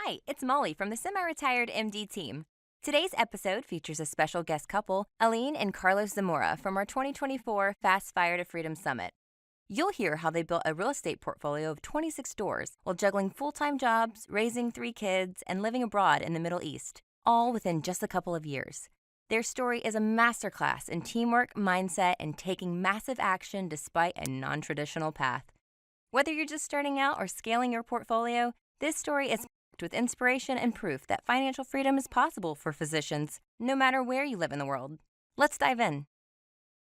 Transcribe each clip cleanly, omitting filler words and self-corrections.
Hi, it's Molly from the semi-retired MD team. Today's episode features a special guest couple, Aline and Carlos Zamora from our 2024 Fast Fire to Freedom Summit. You'll hear how they built a real estate portfolio of 26 stores while juggling full-time jobs, raising 3 kids, and living abroad in the Middle East, all within just a couple of years. Their story is a masterclass in teamwork, mindset, and taking massive action despite a non-traditional path. Whether you're just starting out or scaling your portfolio, this story is packed with inspiration and proof that financial freedom is possible for physicians, no matter where you live in the world. Let's dive in.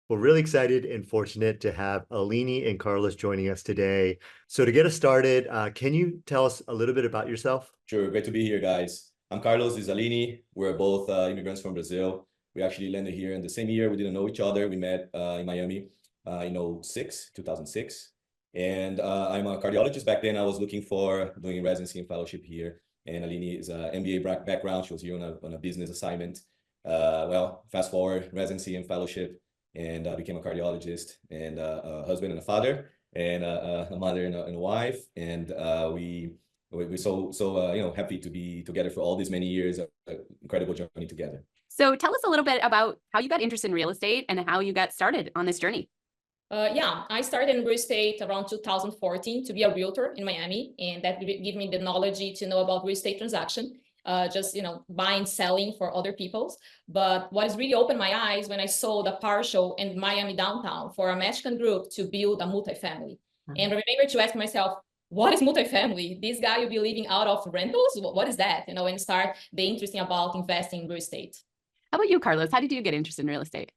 We're really excited and fortunate to have Aline and Carlos joining us today. So to get us started, can you tell us a little bit about yourself? Sure, great to be here, guys. I'm Carlos, this is Aline. We're both immigrants from Brazil. We actually landed here in the same year. We didn't know each other. We met in Miami in 2006. And I'm a cardiologist. Back then, I was looking for doing residency and fellowship here. And Aline is an MBA background. She was here on a business assignment. Fast forward, residency and fellowship, and became a cardiologist and a husband and a father and a mother and a wife. And we're so happy to be together for all these many years, incredible journey together. So tell us a little bit about how you got interested in real estate and how you got started on this journey. I started in real estate around 2014 to be a realtor in Miami, and that gave me the knowledge to know about real estate transaction, buying, selling for other people's. But what has really opened my eyes when I sold a partial in Miami downtown for a Mexican group to build a multifamily. And I remember to ask myself, what is multifamily? This guy will be living out of rentals? What is that? And start the interesting about investing in real estate. How about you, Carlos? How did you get interested in real estate?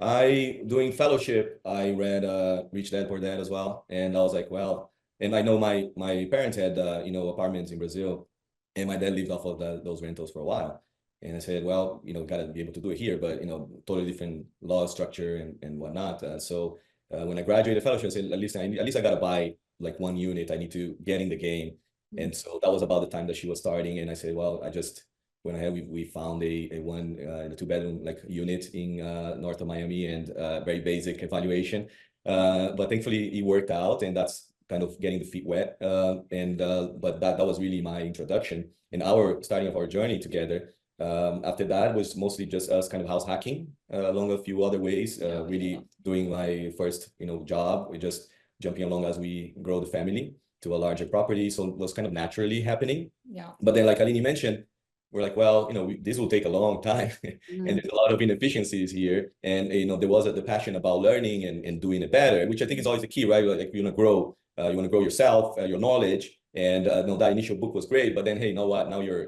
Doing fellowship, I read Rich Dad Poor Dad as well. And I was like, well, and I know my parents had, apartments in Brazil, and my dad lived off of those rentals for a while. And I said, well, gotta be able to do it here, but, totally different law structure and whatnot. So when I graduated fellowship, I said, at least I gotta buy like one unit. I need to get in the game. And so that was about the time that she was starting. And I said, well, I just went ahead. We found a 2-bedroom unit in north of Miami, and very basic evaluation. But thankfully it worked out, and that's kind of getting the feet wet. But that was really my introduction and our starting of our journey together. After that was mostly just us kind of house hacking along a few other ways, really doing my first job. We're just jumping along as we grow the family to a larger property. So it was kind of naturally happening. Yeah. But then, like Aline mentioned, we're like, well, this will take a long time and there's a lot of inefficiencies here. And, there was the passion about learning and doing it better, which I think is always the key, right? Like you want to grow yourself, your knowledge. And that initial book was great, but then, hey, you know what? Now you're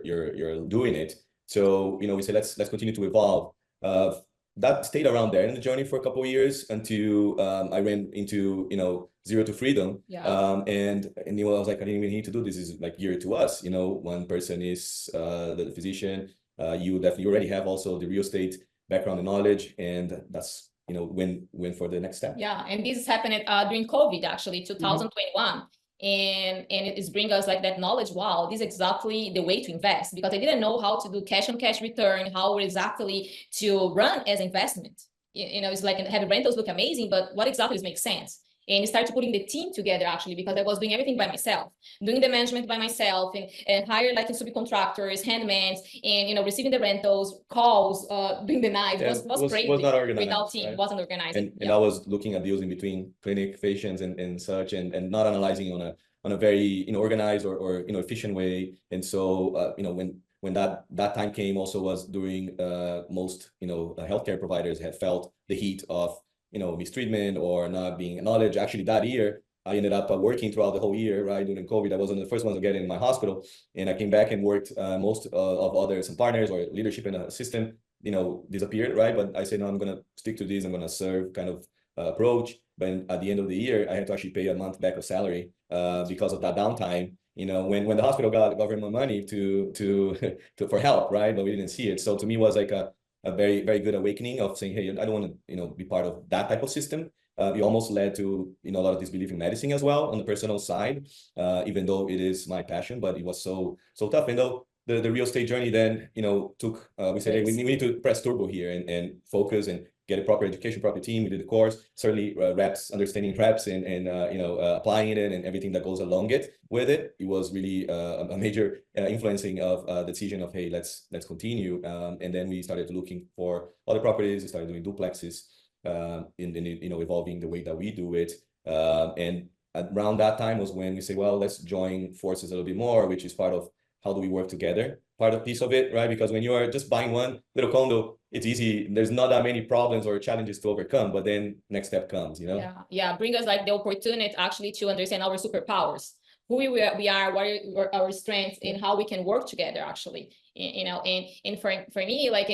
doing it. So, we said, let's continue to evolve. That stayed around there in the journey for a couple of years until I ran into, Zero to Freedom. Yeah. And I was like, I didn't even need to do this. Is like geared to us. One person is the physician. You already have also the real estate background and knowledge, and that's win for the next step. Yeah, and this happened during COVID, actually, 2021. And it is bringing us like that knowledge. Wow, this is exactly the way to invest, because I didn't know how to do cash on cash return, how exactly to run as investment. It's like having rentals look amazing, but what exactly makes sense? And start putting the team together, actually, because I was doing everything by myself, doing the management by myself, and hire like subcontractors, handmans, and receiving the rentals, calls, doing the night. Was crazy. Was not organized. Without team, right? wasn't organized. And I was looking at deals in between clinic patients and such, and not analyzing on a very organized or efficient way. And so when that time came, also was during most healthcare providers had felt the heat of mistreatment or not being acknowledged. Actually, that year, I ended up working throughout the whole year, right? During COVID, I wasn't the first one to get in my hospital. And I came back and worked most of others and partners or leadership in a system, disappeared, right? But I said, no, I'm going to stick to this. I'm going to serve kind of approach. But at the end of the year, I had to actually pay a month back of salary because of that downtime. When the hospital got government money for help, right? But we didn't see it. So to me, it was like a very, very good awakening of saying, hey, I don't want to, be part of that type of system. It almost led to, a lot of disbelief in medicine as well on the personal side, even though it is my passion, but it was so tough. And though the real estate journey then, took, we said, hey, we need to press turbo here and focus and get a proper education, proper team. We did the course, certainly reps, understanding reps and applying it and everything that goes along it with it. It was really a major influencing of the decision of, hey, let's continue. And then we started looking for other properties. We started doing duplexes, evolving the way that we do it. And around that time was when we say, well, let's join forces a little bit more, which is part of how do we work together, part of piece of it, right? Because when you are just buying one little condo, it's easy. There's not that many problems or challenges to overcome, but then next step comes, Yeah, bring us like the opportunity actually to understand our superpowers, who we are, what are our strengths, and how we can work together actually. And for me, like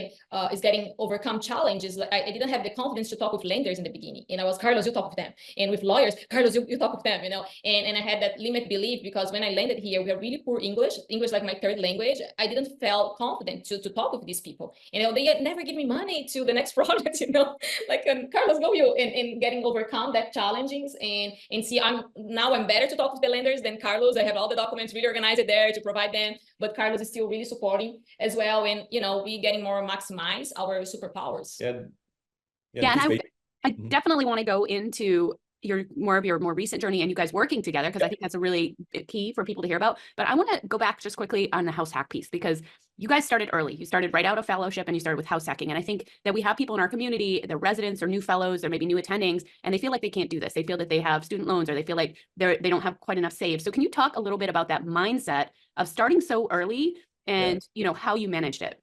is getting overcome challenges. Like I didn't have the confidence to talk with lenders in the beginning, and I was, Carlos, you talk with them, and with lawyers, Carlos, you talk with them, and I had that limit belief because when I landed here, we are really poor English like my third language. I didn't feel confident to talk with these people. They never give me money to the next project, like Carlos, go you, and getting overcome that challenges and see I'm better to talk with the lenders than Carlos. I have all the documents really organized there to provide them, but Carlos is still really supporting as well, and we getting more maximize our superpowers. Yeah, and I definitely want to go into your more recent journey and you guys working together, because I think that's a really key for people to hear about. But I want to go back just quickly on the house hack piece, because you guys started early. You started right out of fellowship and you started with house hacking. And I think that we have people in our community, the residents or new fellows or maybe new attendings, and they feel like they can't do this. They feel that they have student loans or they feel like they don't have quite enough saved. So can you talk a little bit about that mindset of starting so early and how you managed it?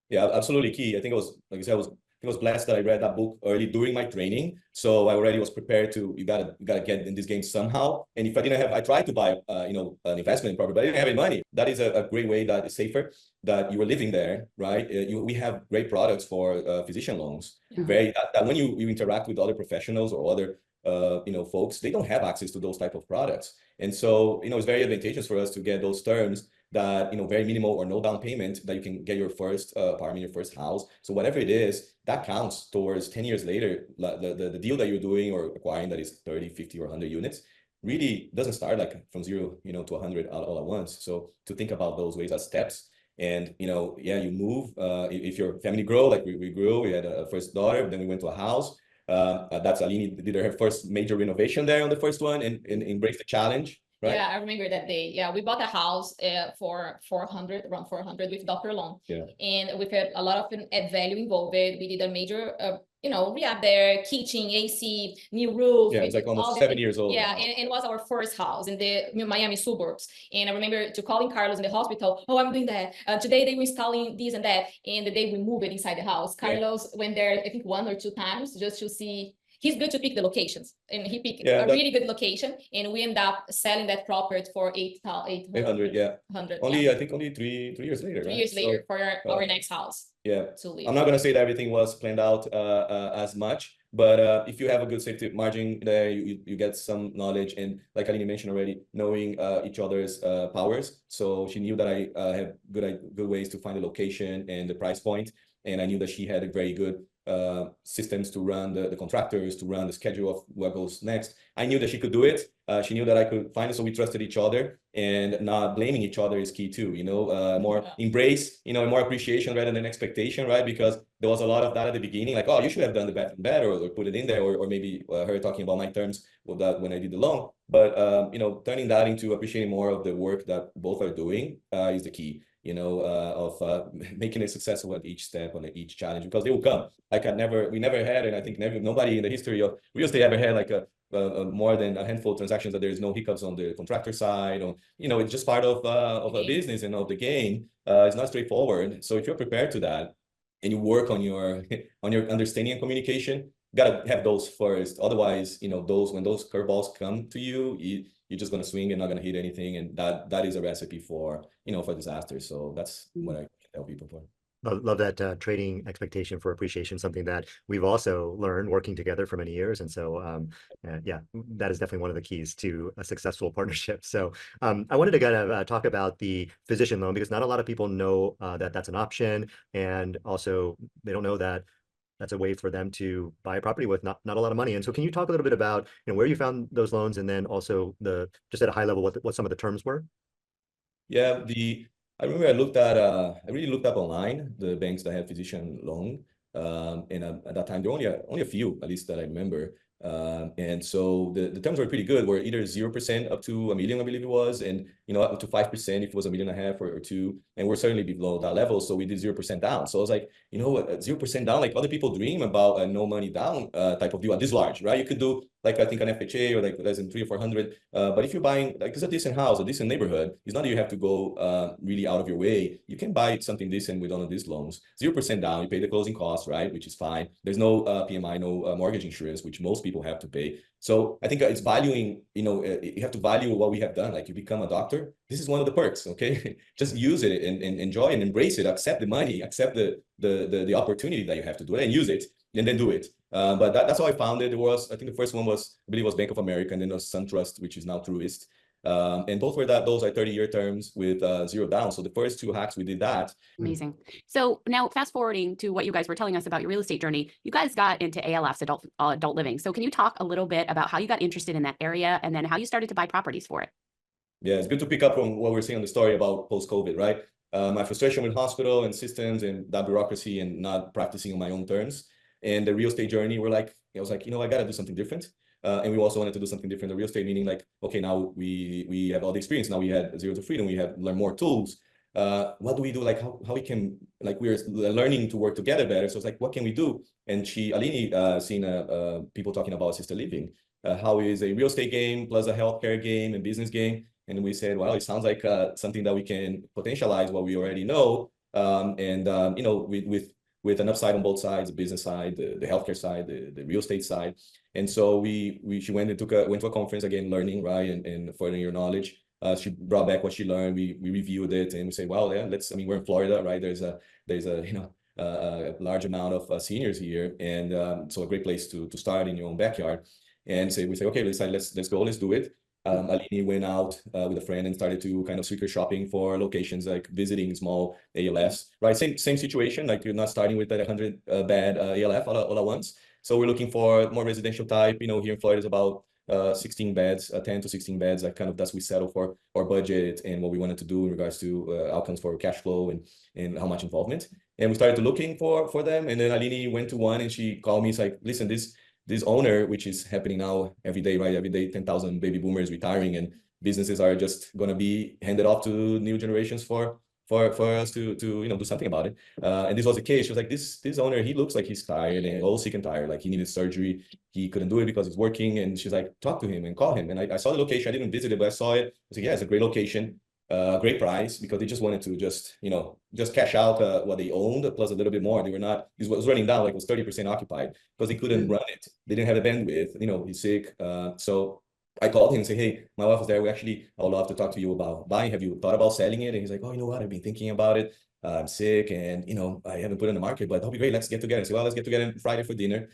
Yeah, absolutely key. I think it was, like I said, I was blessed that I read that book early during my training. So I already was prepared to, you gotta get in this game somehow. And if I didn't have, I tried to buy, an investment property, but I didn't have any money. That is a great way that is safer, that you were living there, right? We have great products for physician loans. That when you interact with other professionals or other, folks, they don't have access to those type of products. And so, it's very advantageous for us to get those terms that, very minimal or no down payment, that you can get your first apartment, your first house. So whatever it is, that counts towards 10 years later. The deal that you're doing or acquiring that is 30, 50, or 100 units really doesn't start like from 0, to 100 all at once. So to think about those ways as steps. And, you move, if your family grow, like we grew, we had a first daughter, then we went to a house. That's Aline did her first major renovation there on the first one and embraced the challenge. Right. Yeah, I remember that day. Yeah, we bought a house for around 400 with Dr. Loan. Yeah. And with a lot of value involved. We did a major, rehab there, kitchen, AC, new roof. Yeah, it's like almost 7 years old. Yeah, and it was our first house in the Miami suburbs. And I remember to calling Carlos in the hospital, oh, I'm doing that. Today they were installing this and that. And the day we moved it inside the house, Carlos went there, I think 1 or 2 times just to see. He's good to pick the locations, and he picked a really good location, and we end up selling that property for 800. Yeah. 100. I think only 3 years later. 3 years later for our next house. Yeah. To live. I'm not gonna say that everything was planned out as much, but if you have a good safety margin there, you get some knowledge, and like Aline mentioned already, knowing each other's powers. So she knew that I have good ways to find the location and the price point, and I knew that she had a very good systems to run the contractors, to run the schedule of what goes next. I knew that she could do it. She knew that I could find it, so we trusted each other, and not blaming each other is key too. More embrace, more appreciation rather than expectation, right? Because there was a lot of that at the beginning, like, oh, you should have done the bathroom better, or put it in there, or maybe her talking about my terms with that when I did the loan. But turning that into appreciating more of the work that both are doing is the key. Of making it successful at each step, on each challenge, because they will come. Like we never had, and I think nobody in the history of real estate ever had like a more than a handful of transactions that there's no hiccups on the contractor side, or it's just part of a business and of the game. It's not straightforward. So if you're prepared to that, and you work on your understanding and communication, gotta have those first. Otherwise, when those curveballs come to you, you're just gonna swing and not gonna hit anything, and that is a recipe for for disaster. So that's what I tell people for. Love that trading expectation for appreciation, something that we've also learned working together for many years. And so, yeah, that is definitely one of the keys to a successful partnership. So I wanted to kind of talk about the physician loan, because not a lot of people know that that's an option. And also they don't know that that's a way for them to buy a property with not a lot of money. And so can you talk a little bit about where you found those loans, and then also just at a high level, what some of the terms were? Yeah, I remember I really looked up online the banks that have physician loan, And at that time, there were only a few, at least that I remember. And so the terms were pretty good, were either 0% up to $1 million, I believe it was, and up to 5% if it was $1.5 million or two, and we're certainly below that level. So we did 0% down. So I was like, 0% down, like other people dream about a no money down type of deal at this large, right? You could do like I think an FHA or like less than 300 or 400. But if you're buying like it's a decent house, a decent neighborhood, it's not that you have to go really out of your way. You can buy something decent with one of these loans. 0% down, you pay the closing costs, right? Which is fine. There's no PMI, no mortgage insurance, which most people have to pay. So I think it's valuing, you have to value what we have done. Like you become a doctor, this is one of the perks, okay? Just use it and enjoy and embrace it, accept the money, accept the opportunity that you have to do it and use it and then do it. But that's how I found it. I think the first one was, I believe it was Bank of America, and then it was SunTrust, which is now Truist. And both were those are 30-year terms with 0 down. So the first 2 hacks, we did that. Amazing. So now fast forwarding to what you guys were telling us about your real estate journey, you guys got into ALF's adult living. So can you talk a little bit about how you got interested in that area and then how you started to buy properties for it? Yeah, it's good to pick up from what we're seeing on the story about post-COVID, right? My frustration with hospital and systems and that bureaucracy and not practicing on my own terms. And the real estate journey, I was like, I got to do something different. And we also wanted to do something different in real estate, meaning like, okay, now we have all the experience. Now we had Zero to Freedom. We have learned more tools. What do we do? Like how we can, like we're learning to work together better. So it's like, what can we do? And Aline, seen people talking about assisted living. How is a real estate game plus a healthcare game and business game? And we said, well, it sounds like something that we can potentialize what we already know. With an upside on both sides, the business side, the healthcare side, the real estate side. And so she went and went to a conference again, learning, right, and furthering your knowledge. She brought back what she learned. We reviewed it and we say, well, yeah, we're in Florida, right? There's a large amount of seniors here, and so a great place to start in your own backyard. And we say, okay, let's go, let's do it. Aline went out with a friend and started to kind of secret shopping for locations, like visiting small ALFs, right? Same situation, like you're not starting with that 100 bed ALF all at once. So we're looking for more residential type. Here in Florida is about 16 beds, 10 to 16 beds. That's we settle for our budget and what we wanted to do in regards to outcomes for cash flow and how much involvement. And we started to looking for them. And then Aline went to one and she called me. It's like, listen, this owner, which is happening now every day, right? Every day, 10,000 baby boomers retiring, and businesses are just going to be handed off to new generations for us to do something about it. And this was the case. She was like, this owner, he looks like he's tired and all sick and tired. Like he needed surgery. He couldn't do it because he's working. And she's like, talk to him and call him. And I saw the location. I didn't visit it, but I saw it. I was like, yeah, it's a great location. Great price, because they just wanted to just cash out what they owned plus a little bit more. It was running down, like it was 30% occupied because they couldn't run it. They didn't have the bandwidth, he's sick. So I called him and said, hey, my wife is there. I would love to talk to you about buying. Have you thought about selling it? And he's like, oh, you know what? I've been thinking about it. I'm sick and, I haven't put it in the market, but that'll be great. Let's get together. I said, well, let's get together Friday for dinner.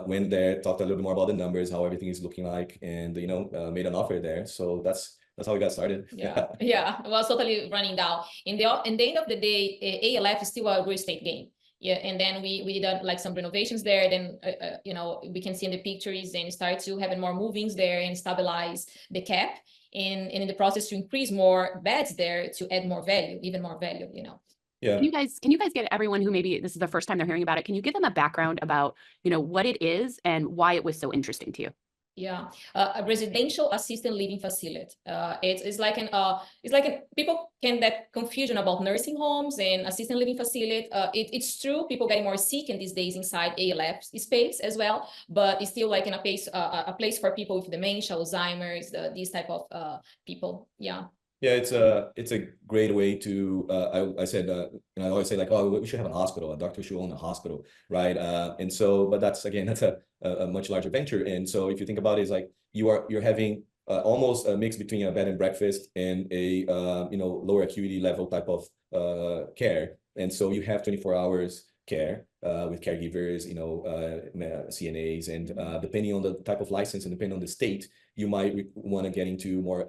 Went there, talked a little bit more about the numbers, how everything is looking like, and, made an offer there. So that's how we got started. Yeah, it was totally running down. In the end of the day, ALF is still a real estate game. Yeah, and then we did like some renovations there. Then we can see in the pictures and start to having more movings there and stabilize the cap, and in the process to increase more beds there to add more value, even more value. Yeah. Can you guys get everyone who maybe this is the first time they're hearing about it? Can you give them a background about what it is and why it was so interesting to you? Yeah, a residential assisted living facility. It's like people can get confusion about nursing homes and assisted living facility. It's true, people getting more sick in these days inside ALF space as well, but it's still like in a place for people with dementia, Alzheimer's, these type of people. Yeah. Yeah, it's a great way to. I said, I always say like, oh, we should have a hospital. A doctor should own a hospital, right? And so, but that's a much larger venture. And so, if you think about it, it's like you're having almost a mix between a bed and breakfast and a lower acuity level type of care. And so you have 24 hours care with caregivers, CNAs, and depending on the type of license and depending on the state, you might want to get into more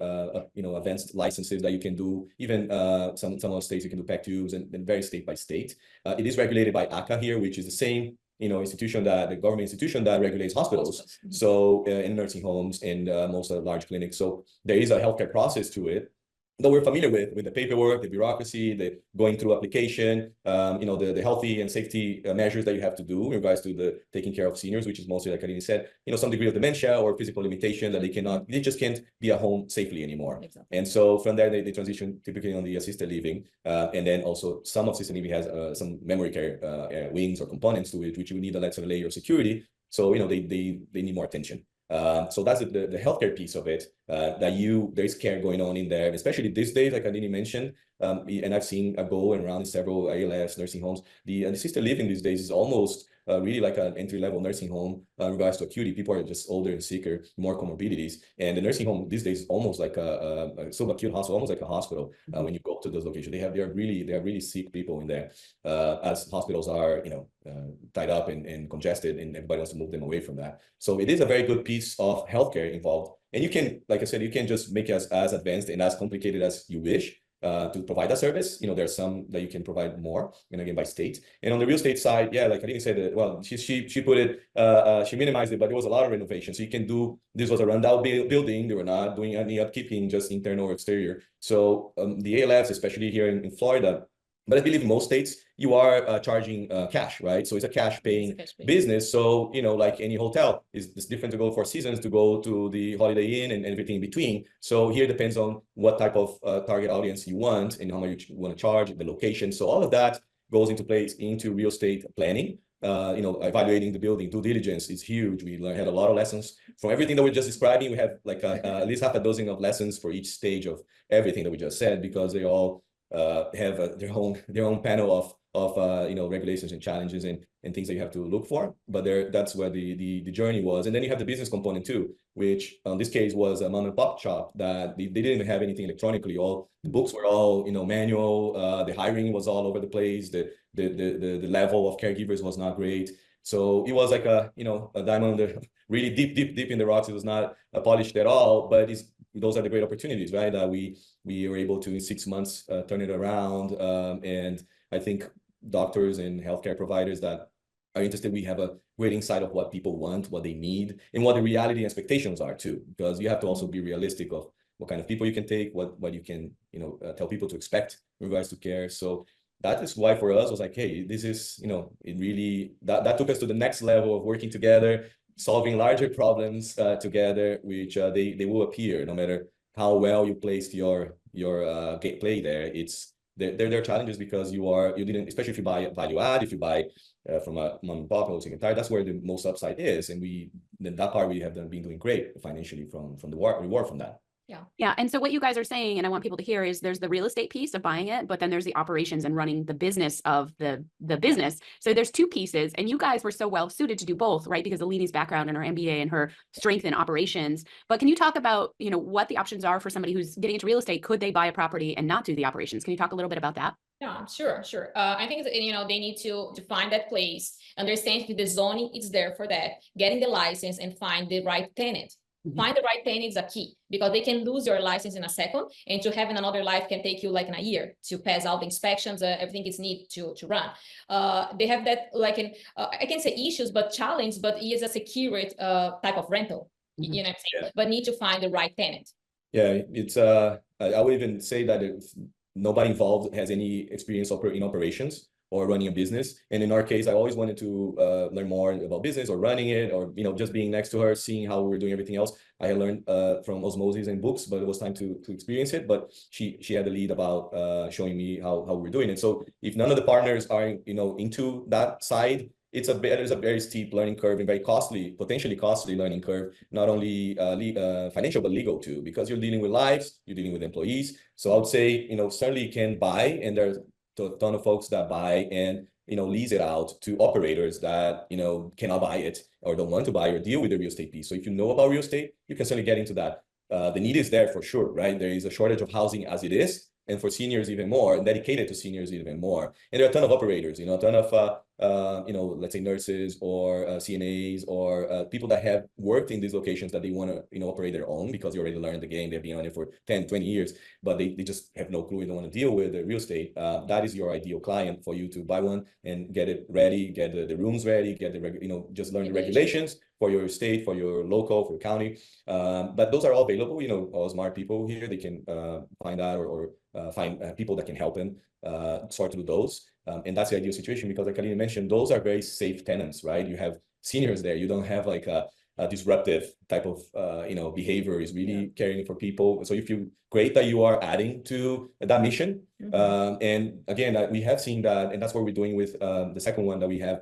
advanced licenses that you can do. Even some of the states you can do PAC 2s and very state by state. It is regulated by ACA here, which is the same the government institution that regulates hospitals. So in nursing homes and most of the large clinics. So there is a healthcare process to it. that we're familiar with the paperwork, the bureaucracy, the going through application, the healthy and safety measures that you have to do in regards to the taking care of seniors, which is mostly, like Aline said, some degree of dementia or physical limitation that they just can't be at home safely anymore. Exactly. And so from there, they transition typically on the assisted living. And then also some of assisted living has some memory care wings or components to it, which you need a extra layer of security. So, they need more attention. So that's the healthcare piece of it, there's care going on in there, especially these days, like Aline mentioned, and I've seen go around in several ALFs, nursing homes. The assisted living these days is almost really like an entry-level nursing home in regards to acuity. People are just older and sicker, more comorbidities. And the nursing home these days is almost like a subacute hospital, almost like a hospital. When you go to those locations, they are really sick people in there, as hospitals are, tied up and congested, and everybody wants to move them away from that. So it is a very good piece of healthcare involved. And you can, like I said, you can just make it as advanced and as complicated as you wish. To provide that service, there's some that you can provide more, and again by state. And on the real estate side, yeah, like I didn't say that. Well, she put it, she minimized it, but there was a lot of renovation. So you can do. This was a rundown building. They were not doing any upkeeping, just internal or exterior. So the ALFs, especially here in Florida, but I believe in most states you are charging cash, right? So it's a cash paying business. So like any hotel, it's different to go for seasons, to go to the Holiday Inn and everything in between. So here it depends on what type of target audience you want and how much you want to charge, the location. So all of that goes into place into real estate planning. Evaluating the building, due diligence is huge. We had a lot of lessons from everything that we're just describing. We have like at least half a dozen of lessons for each stage of everything that we just said, because they all have their own panel of regulations and challenges and things that you have to look for. But that's where the journey was. And then you have the business component too, which in this case was a mom and pop shop that they didn't even have anything electronically. All the books were all manual. The hiring was all over the place. The level of caregivers was not great. So it was like a diamond really deep in the rocks. It was not polished at all, but those are the great opportunities, right? We were able to, in 6 months, turn it around. And I think doctors and healthcare providers that are interested, we have a great insight of what people want, what they need, and what the reality expectations are too, because you have to also be realistic of what kind of people you can take, what you can, tell people to expect in regards to care. So that is why for us was like, hey, this is, it really, that took us to the next level of working together, solving larger problems together, which they will appear no matter how well you placed your play there. There are challenges because you didn't, especially if you buy value add, if you buy from a mom and pop or entire, that's where the most upside is. And that part we have been doing great financially from the reward from that. Yeah. And so what you guys are saying, and I want people to hear, is there's the real estate piece of buying it, but then there's the operations and running the business of the business. So there's two pieces, and you guys were so well suited to do both, right? Because Aline's background and her MBA and her strength in operations. But can you talk about, what the options are for somebody who's getting into real estate? Could they buy a property and not do the operations? Can you talk a little bit about that? Yeah, sure. I think they need to find that place, understand if the zoning is there for that, getting the license, and find the right tenant. Find the right tenant is a key, because they can lose your license in a second, and to have another life can take you like in a year to pass all the inspections, everything is needed to run. They have that I can say issues, but challenge, but it is a secure type of rental, you know what I'm saying? Yeah. But need to find the right tenant. Yeah, it's I would even say that if nobody involved has any experience in operations or running a business. And in our case, I always wanted to learn more about business or running it, or just being next to her, seeing how we were doing everything else. I had learned from osmosis and books, but it was time to experience it. But she had the lead about showing me how we were doing it. So if none of the partners are into that side, there's a very steep learning curve and very potentially costly learning curve, not only financial, but legal too, because you're dealing with lives, you're dealing with employees. So I would say, certainly you can buy, and there's a ton of folks that buy and lease it out to operators that cannot buy it or don't want to buy or deal with the real estate piece. So if you know about real estate, you can certainly get into that. The need is there for sure, right? There is a shortage of housing as it is, and for seniors even more, and dedicated to seniors even more. And there are a ton of operators, a ton of let's say nurses or CNAs or people that have worked in these locations that they want to, operate their own because they already learned the game. They've been on it for 10, 20 years, but they just have no clue. They don't want to deal with the real estate. That is your ideal client for you to buy one and get it ready, get the rooms ready, get the, just learn the regulations for your state, for your local, for your county. But those are all available, all smart people here, they can find out or find people that can help them sort through those. And that's the ideal situation because like Aline mentioned, those are very safe tenants, right? You have seniors there. You don't have like a disruptive type of, behavior is really caring for people. So you feel great that you are adding to that mission. And again, we have seen that, and that's what we're doing with the second one that we have,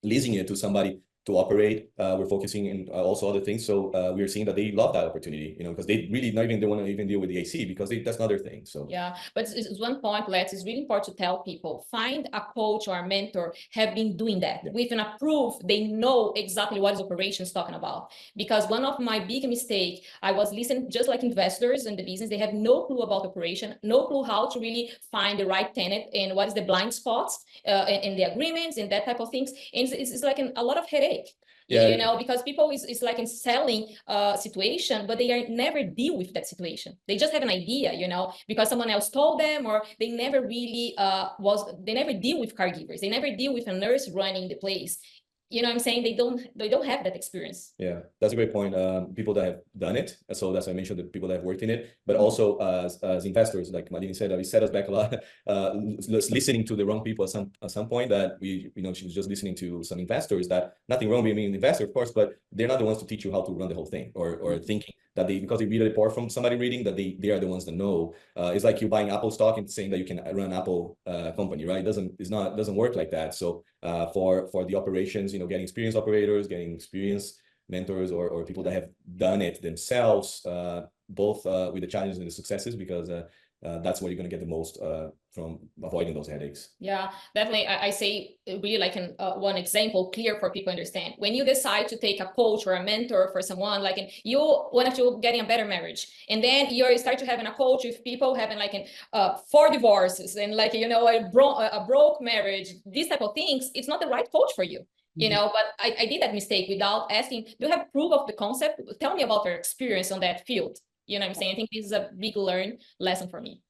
leasing it to somebody to operate. We're focusing in also other things. So we're seeing that they love that opportunity, because they really they want to even deal with the AC because that's not their thing. So yeah, but it's one point, Let's, it's really important to tell people, find a coach or a mentor have been doing that with an approved, they know exactly what is operations talking about. Because one of my big mistake, I was listening just like investors in the business, they have no clue about operation, no clue how to really find the right tenant and what is the blind spots in the agreements and that type of things. And it's like a lot of headache. Yeah, because people is like in selling situation, but they are never deal with that situation. They just have an idea, because someone else told them, or they never really they never deal with caregivers. They never deal with a nurse running the place. You know what I'm saying? They don't have that experience. Yeah, that's a great point. People that have done it. So that's why I mentioned the people that have worked in it, but also as investors, like Aline said, we set us back a lot, listening to the wrong people at some point that she was just listening to some investors that nothing wrong with being an investor, of course, but they're not the ones to teach you how to run the whole thing or thinking that because they read a report from somebody reading that they are the ones that know. It's like you buying Apple stock and saying that you can run Apple company, right? It doesn't work like that. So for the operations, getting experienced operators, getting experienced mentors or people that have done it themselves, both with the challenges and the successes, because that's where you're going to get the most from avoiding those headaches. Yeah, definitely. I say really like one example clear for people to understand. When you decide to take a coach or a mentor for someone, like you want to getting a better marriage, and then you start to having a coach with people having like 4 divorces and like a broke marriage, these type of things, it's not the right coach for you. But I did that mistake without asking, do you have proof of the concept? Tell me about your experience on that field. You know what I'm saying? I think this is a big lesson for me.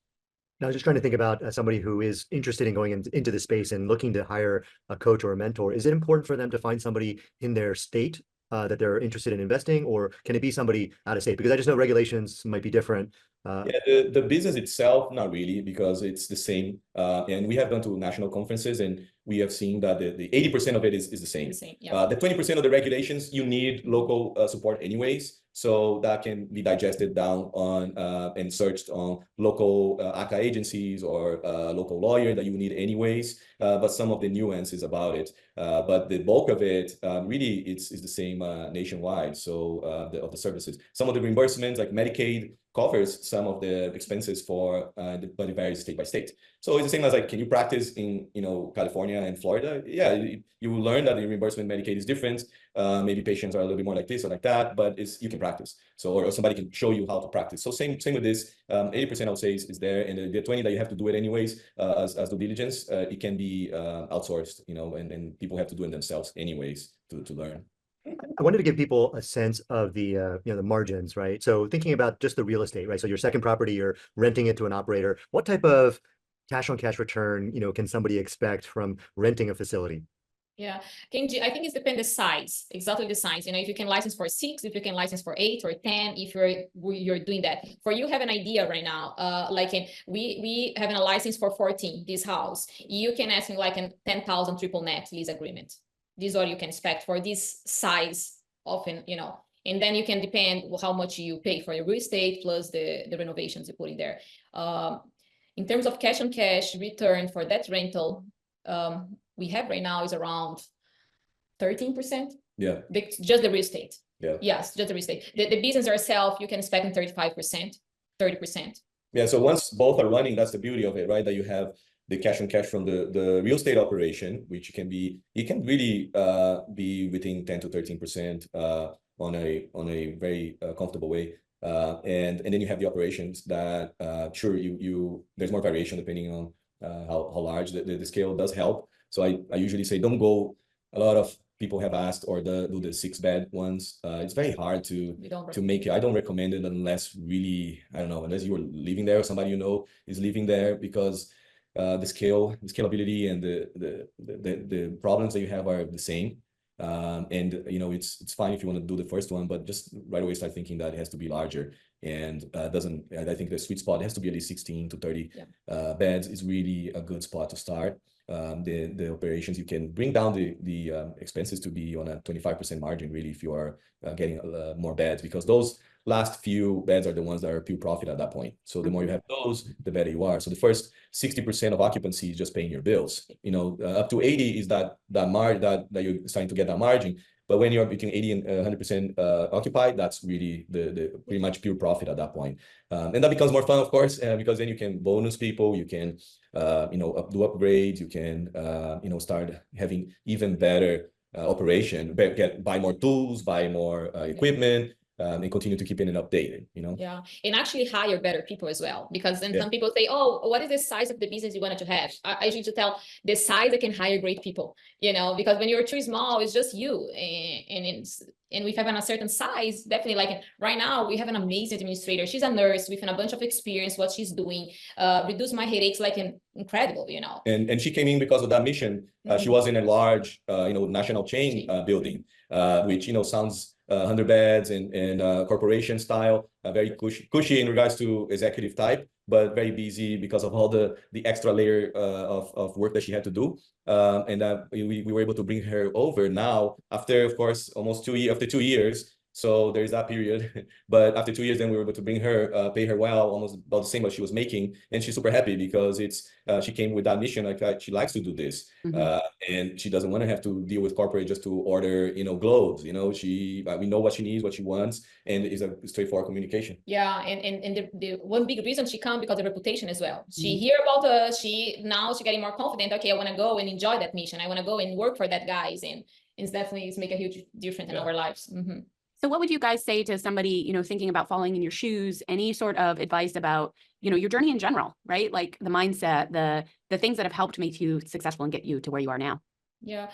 Now, I was just trying to think about somebody who is interested in going into the space and looking to hire a coach or a mentor. Is it important for them to find somebody in their state that they're interested in investing, or can it be somebody out of state? Because I just know regulations might be different. Yeah, the business itself, not really, because it's the same. And we have gone to national conferences and we have seen that the 80% of it is the same. The 20% of the regulations, you need local support anyways. So that can be digested down on and searched on local ACA agencies or local lawyer that you need anyways. But some of the nuances about it. But the bulk of it really is the same nationwide. So of the services, some of the reimbursements like Medicaid covers some of the expenses for but it varies state by state. So it's the same as like, can you practice in California and Florida? Yeah, you will learn that the reimbursement Medicaid is different. Maybe patients are a little bit more like this or like that, but you can practice. So or somebody can show you how to practice. So same with this. 80% I would say is there, and the 20 that you have to do it anyways as due diligence. It can be outsourced, and people have to do it themselves anyways to learn. I wanted to give people a sense of the the margins, right? So thinking about just the real estate, right? So your second property, you're renting it to an operator. What type of cash on cash return, can somebody expect from renting a facility? Yeah, Kenji, I think it depends the size, exactly the size. If you can license for 6, if you can license for 8 or 10, if you're doing that. For you have an idea right now, we have a license for 14, this house. You can ask me like a 10,000 triple net lease agreement. This is what you can expect for this size often, and then you can depend how much you pay for your real estate plus the renovations you put in there. In terms of cash on cash return for that rental, we have right now is around 13%. Yeah. Just the real estate. Yeah. Yes, just the real estate. The business itself, you can expect in 35%, 30%. Yeah. So once both are running, that's the beauty of it, right? That you have the cash on cash from the real estate operation, which can really be within 10 to 13% on a very comfortable way. And then you have the operations that sure there's more variation depending on how large the scale does help. So I usually say, don't go. A lot of people have asked, or do the 6-bed ones. It's very hard to make it. I don't recommend it unless really, I don't know, unless you're living there or somebody you know is living there, because the scalability and the problems that you have are the same. And it's fine if you want to do the first one, but just right away start thinking that it has to be larger. And I think the sweet spot has to be at least 16 to 30 beds is really a good spot to start. The operations, you can bring down the expenses to be on a 25% margin, really, if you are getting more beds, because those last few beds are the ones that are pure profit at that point. So the more you have those, the better you are. So the first 60% of occupancy is just paying your bills. Up to 80 is that margin that you're starting to get that margin. But when you're between 80 and 100% occupied, that's really the pretty much pure profit at that point. And that becomes more fun, of course, because then you can bonus people, you can do upgrades, you can start having even better operation, buy more tools, buy more equipment. And continue to keep it updated, Yeah, and actually hire better people as well, because then some people say, oh, what is the size of the business you wanted to have? I usually to tell the size that can hire great people, because when you're too small, it's just you, and we have a certain size, definitely, like right now, we have an amazing administrator. She's a nurse with a bunch of experience, what she's doing, reduce my headaches, like incredible, And she came in because of that mission. She was in a large, national chain building, which, sounds 100 beds and corporation style, very cushy in regards to executive type, but very busy because of all the extra layer of work that she had to do. And we were able to bring her over now after, of course, almost 2 years, after 2 years. So there's that period, but after 2 years, then we were able to bring her, pay her well, almost about the same as she was making, and she's super happy because she came with that mission, like she likes to do this, and she doesn't want to have to deal with corporate just to order, gloves. We know what she needs, what she wants, and it's a straightforward communication. Yeah, and the one big reason she come because of reputation as well. She hear about us, now she's getting more confident. Okay, I want to go and enjoy that mission. I want to go and work for that guys, and it's definitely make a huge difference in our lives. So what would you guys say to somebody, thinking about falling in your shoes, any sort of advice about, your journey in general, right? Like the mindset, the things that have helped make you successful and get you to where you are now? Yeah,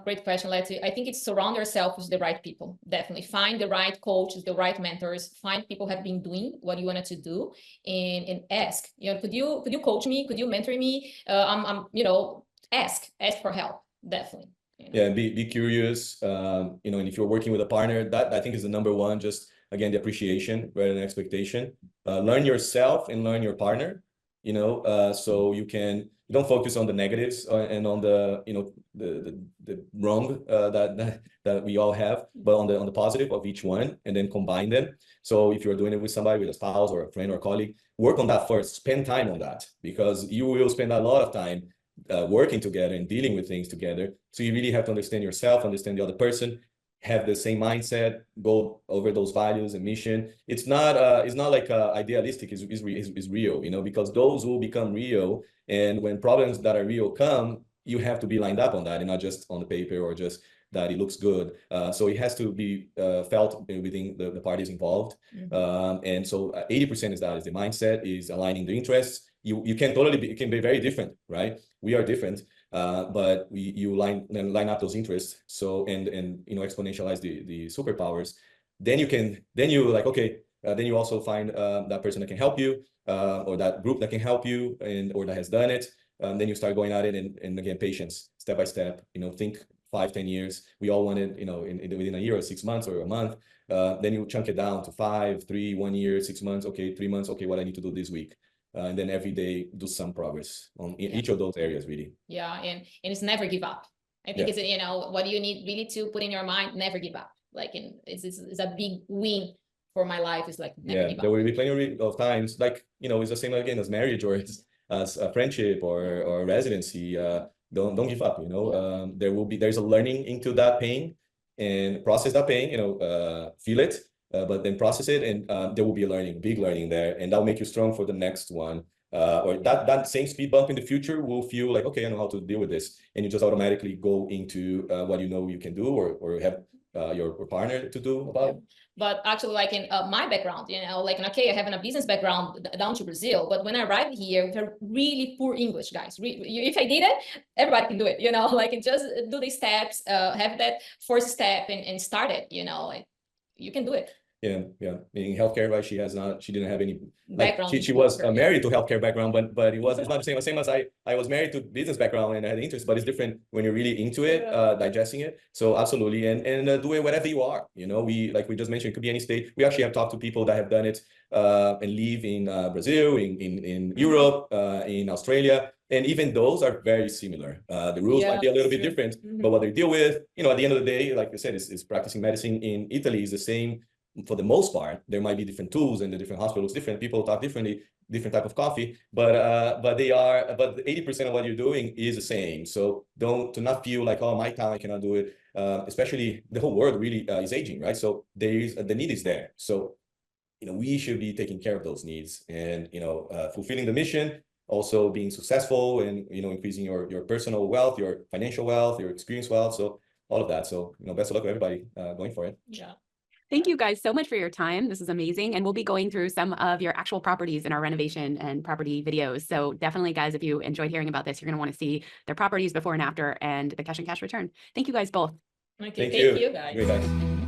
great question, Letty. I think it's surround yourself with the right people. Definitely find the right coaches, the right mentors, find people who have been doing what you wanted to do, and ask, could you coach me? Could you mentor me? Ask for help, definitely. Yeah, be curious, and if you're working with a partner, that I think is the number one, just again, the appreciation rather than expectation. Learn yourself and learn your partner, so you don't focus on the negatives and on the, the wrong that we all have, but on the positive of each one, and then combine them. So if you're doing it with somebody, with a spouse or a friend or a colleague, work on that first, spend time on that, because you will spend a lot of time working together and dealing with things together. So you really have to understand yourself, understand the other person, have the same mindset, go over those values and mission. It's not like idealistic, is real, because those will become real. And when problems that are real come, you have to be lined up on that, and not just on the paper or just that it looks good. So it has to be felt within the parties involved. And so 80% is the mindset, is aligning the interests. You can it can be very different, right? We are different, but you line up those interests. So and exponentialize the superpowers. Then you like, okay, then you also find that person that can help you, or that group that can help you, or that has done it. Then you start going at it, and again, patience, step by step. Think 5-10 years. We all want it, within a year or 6 months or a month. Then you chunk it down to 5, 3, 1 year, 6 months. Okay, 3 months. Okay, what I need to do this week. And then every day do some progress on each of those areas, really. Yeah, and it's never give up. I think it's what you need really to put in your mind, never give up. Like it's a big win for my life. Is like never give up. There will be plenty of times, like it's the same again as marriage, or as a friendship or residency. Don't give up. There's a learning into that pain, and process that pain. Feel it. But then process it, and there will be a big learning there, and that'll make you strong for the next one. Or that same speed bump in the future will feel like, okay, I know how to deal with this, and you just automatically go into what you can do, or have your partner to do about it? But actually, like in my background, you know, like, okay, I have a business background down to Brazil, but when I arrived here with a really poor English, guys, if I did it, everybody can do it, you know, like just do the steps, have that first step and start it, you know, like, you can do it. Yeah. In healthcare, right? She didn't have any background. She was married to healthcare background, but it's not the same as I was married to business background and I had interest, but it's different when you're really into it, digesting it. So absolutely, and do it wherever you are. You know, we just mentioned, it could be any state. We actually have talked to people that have done it and live in Brazil, in Europe, in Australia. And even those are very similar. The rules might be a little bit different, but what they deal with, you know, at the end of the day, like I said, is practicing medicine in Italy is the same. For the most part, there might be different tools and the different hospitals, different people talk differently, different type of coffee, but 80% of what you're doing is the same. So do not feel like, oh, my town, I cannot do it. Especially the whole world really is aging, right? So the need is there. So, you know, we should be taking care of those needs and, you know, fulfilling the mission, also being successful and, you know, increasing your personal wealth, your financial wealth, your experience wealth. So all of that. So, you know, best of luck to everybody going for it. Yeah. Thank you guys so much for your time. This is amazing. And we'll be going through some of your actual properties in our renovation and property videos. So definitely, guys, if you enjoyed hearing about this, you're going to want to see their properties before and after and the cash and cash return. Thank you guys both. Okay, thank you guys. Great guys.